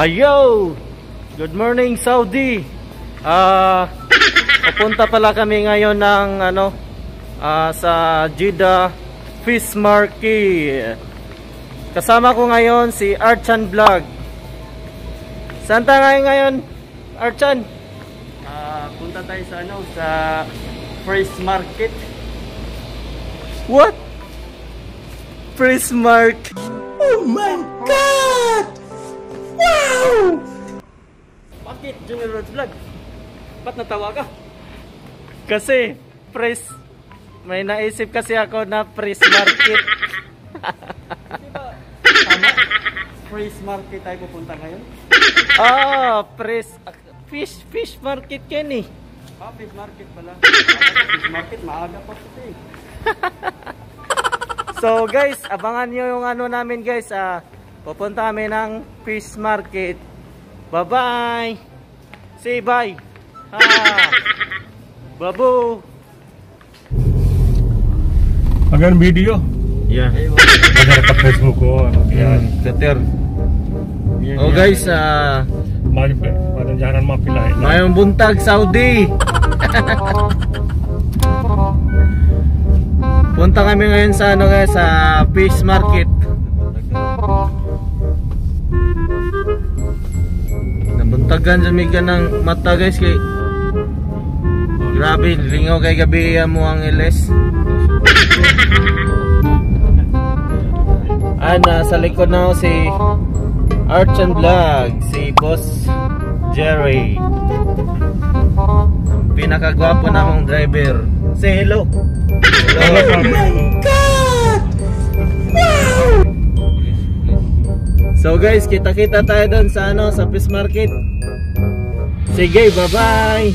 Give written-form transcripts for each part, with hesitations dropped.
Ayo! Good morning, Saudi. Pupunta pala kami ngayon ng sa Jeddah Fish Market. Kasama ko ngayon si Archan Vlog. Saan tayo ngayon, Archan? Punta tayo sa sa Fish Market. What? Fish Market? Oh my God! Wow! Bakit, Junior Road Vlog? Ba't natawa ka? Kasi, may naisip kasi ako na Fish Market. Diba, tama? Fish Market tayo pupunta ngayon? Fish Market yan eh. Fish Market pala. Fish Market, maaga pa ito eh. So guys, abangan nyo yung namin guys. Pupunta kami ng Fish Market. Bye bye. Say bye. Babu. Agan video. Yeah. Agar ka Facebook ko yan. Kater. Oh guys, jangan mapilay. Mayong buntag Saudi. Punta kami ngayon sa guys, sa Fish Market. Nabuntagan sa miga ng mata guys kay grabe, lingaw kay gabi mo ang LS. Sa likod na si Archan Vlog, si Boss Jerry, ang pinakagwapo namong driver. Say hello. Hello. Oh my God! Wow! So guys, kita-kita tayo doon sa sa Fish Market. Sige, bye-bye.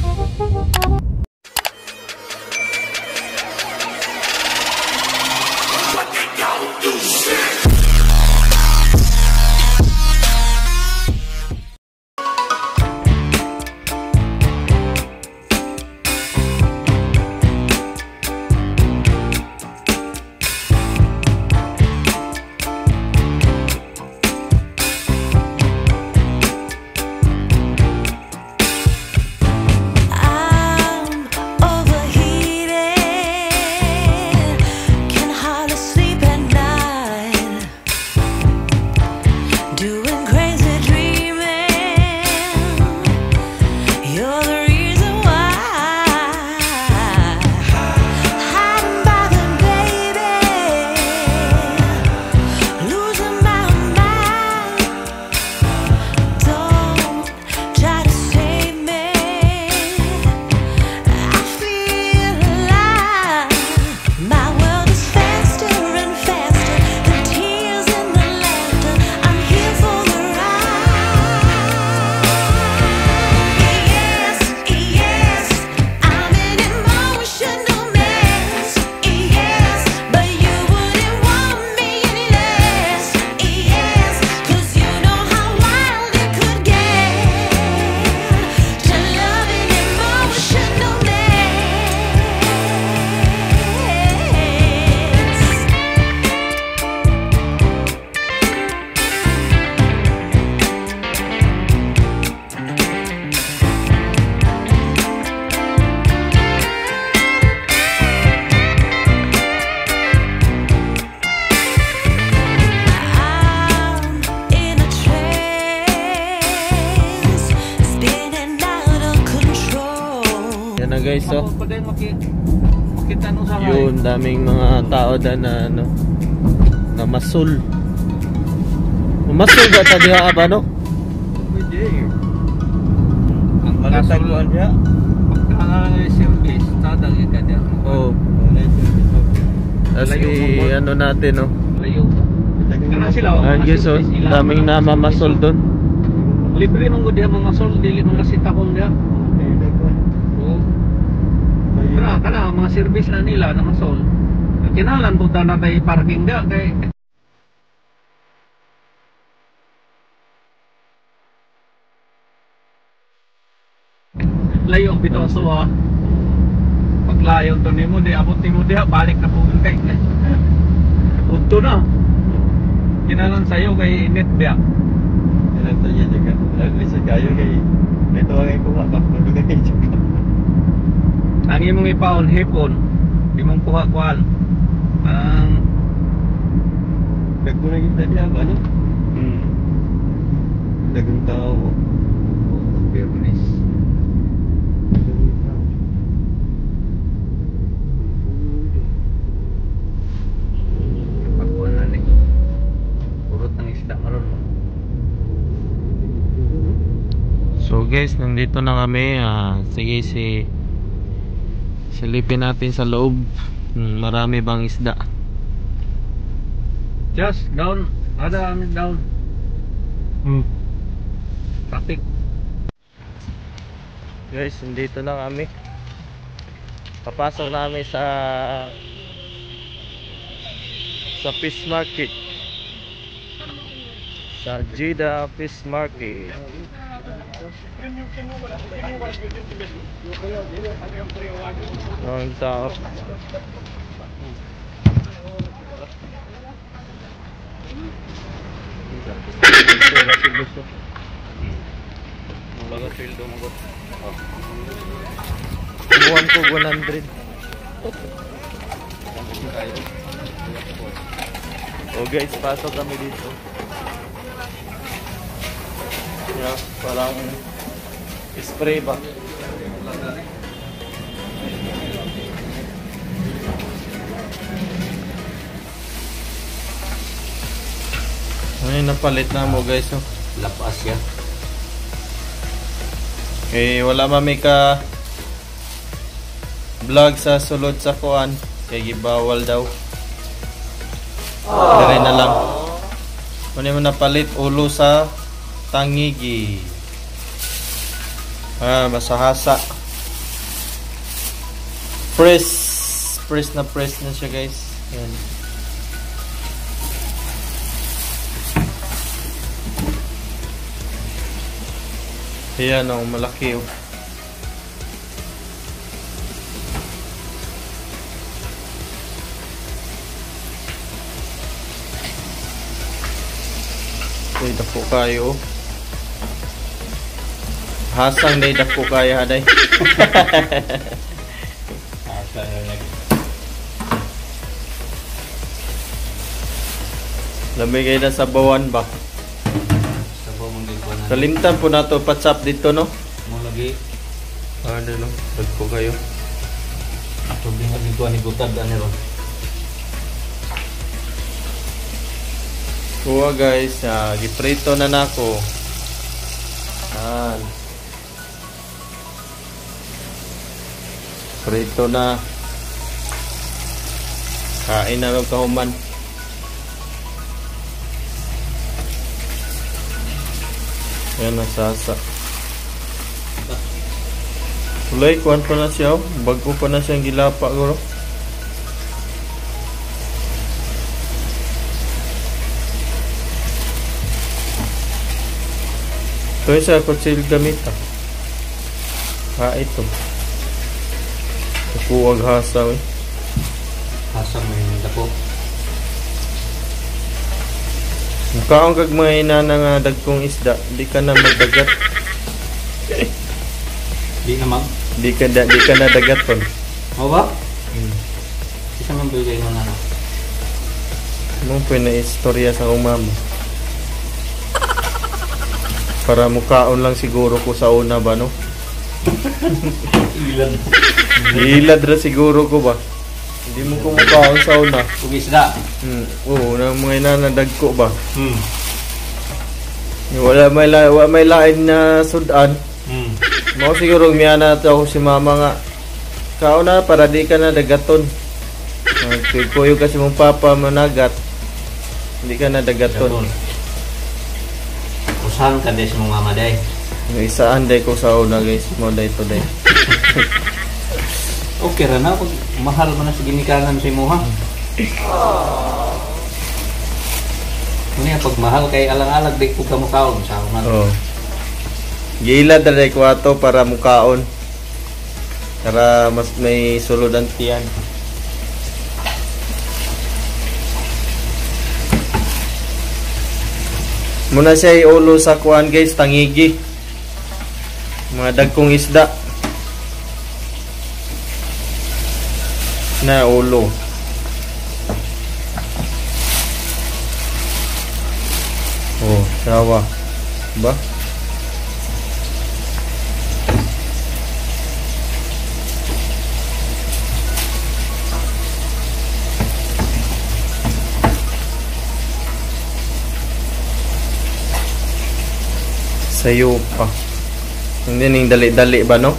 Guys, so yun, daming mga tao na na masul ba ta diha ba no? Ang malatagluan diha ang service tadang ikadya. Oh. Kasi natin no. Guys, so daming namamasul doon. Libre mong diha mga masul, dili mga sitakon diha. Kana mga service na nila na masol. Kinalan po na kay parking da kay layo ang bitaw suwa. Paglayo to nimo di abot nimo diha balik na po kay. Punto na. Kinalan sayo kay init diha. Kailan to niya diga. Lisod kayo kay ito ang kuha ka puno kay Chuka. Ang imong ipaon hipon, di mong kuha-kuhan. Ang Nagkunang kita niya ba no? Dagang tao. Fairness. Pagkuhan na ni. Purot ng isda maron. So guys, nandito na kami. Sige, silipin natin sa loob. Marami bang isda? Just down. Ada amin down. Traffic. Guys, nandito na kami. Papasok namin sa fish market. Sa Jeddah Fish Market. Ang tao. Mga sweldo mo ko. Buwan ko 100. Oh guys, pasok kami dito. Yeah, parang spray ba? Ay, napalit na mo guys. Oh. Lapas yan. Eh, wala mami ka vlog sa sulod sa kuan. Kaya gibawal daw. Dire na lang. Kunin mo napalit ulo sa tangigi. Masahasa. Press na siya guys. Yan. Ayan o, malaki o. Uy, dako kayo. Hasang day dako kayo haday. Lamig kayo na sa bawan ba? Kalimtan po na to patsap dito no? Mo lagi. Ano no? Dagko kayo. Tubig nga dito ani gutad ani ron. Kuha guys, giprito na nako. Prito na. Kain na lang kahuman. Yan, nasasa. Ulay, kuhan pa na siya. Bago pa na siyang gilapa. Guro. Ito yung sa kutsil gamit. Ito. Kuwag hasaw. Hasang may dako. Kaong kag mga ina nga dagkong isda, di ka na magdagat. Di na mag. Di ka na dagat pon. Mo ba? Isa man bigay mo na. Mo po na istorya sa umama. Para mukaon lang siguro ko sa una ba no? Ilad ra siguro ko ba? Hindi mo ko mukaon sa una. Ug isda. Oo, na mga inanadagko ba? Wala may lain na sudan. Mo siguro miyana to ako si mama nga. Kauna para di ka na dagaton. Kuyo kasi mong papa managat. Hindi ka na dagaton. Usahan ka des mong mama day. Isaan day ko sa una guys. Mo day to day. Okay ra na pag mahal man na sa ginikanan sa imuha. Muna pag mahal kay alang-alag di ko ka mukaon sa una. Oh. Gila dali ko ato para mukaon. Para mas may suludan tiyan. Muna siya iulo sa kuan guys, tangigi. Mga dagkong isda. Na ulo. Oh, sawa. Ba? Sayo pa. Hindi ning dali-dali ba no?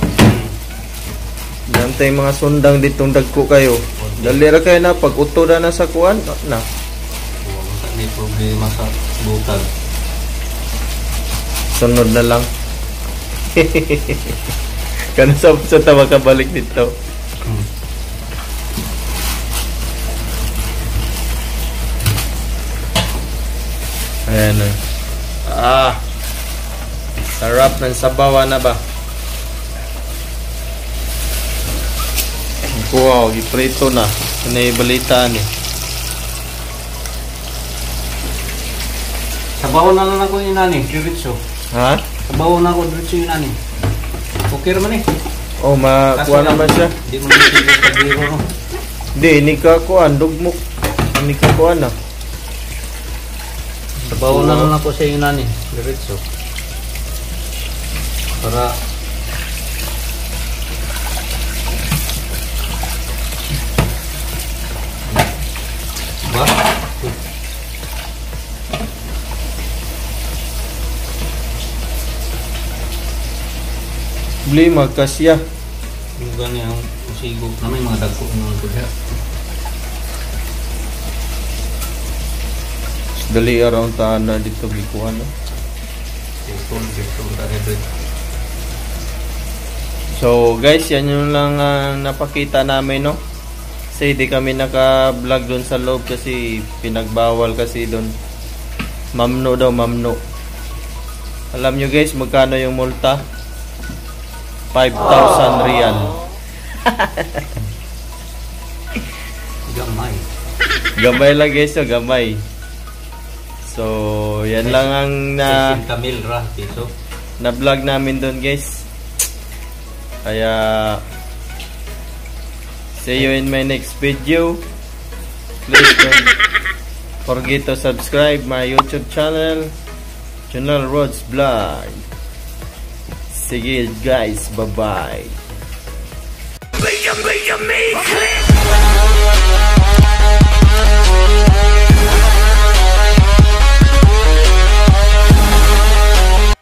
Dantay mga sundang ditong dagko kayo. Dali ra kayo na pag utoda na sa kuan na. May problema sa butag. Sunod na lang. Kano sa tawa ka balik dito. Ayan na. Sarap ng sabawa na ba? Wow, iprito na. Balita ni. Sabaw na lang ako yung nani, diretso. Ha? Sabaw na ako diretso yung nani. Okay naman eh. Oh, makuha naman siya. Hindi mo nasigo sa biro no. Hindi, ini ka kuan, dugmok. Ini ka kuan na. Sabaw na lang ako sa yung nani, diretso. Para ba? Bli magkasya. Yung ganyan ang sigo na may mga dagko ng kuya. Dali around taana dito gikuan no. Betul tadi. So guys, yan yung lang napakita namin no. Kasi di kami naka-vlog doon sa loob kasi pinagbawal kasi doon. Mamno daw, mamno. Alam nyo guys, magkano yung multa? 5,000 rial. Gamay. Gamay lang guys, so gamay. So, yan lang ang Kamil ra piso. na-vlog namin doon guys. Kaya see you in my next video. Please don't forget to subscribe my YouTube channel, Channel Rods Vlog. Sige guys, bye bye.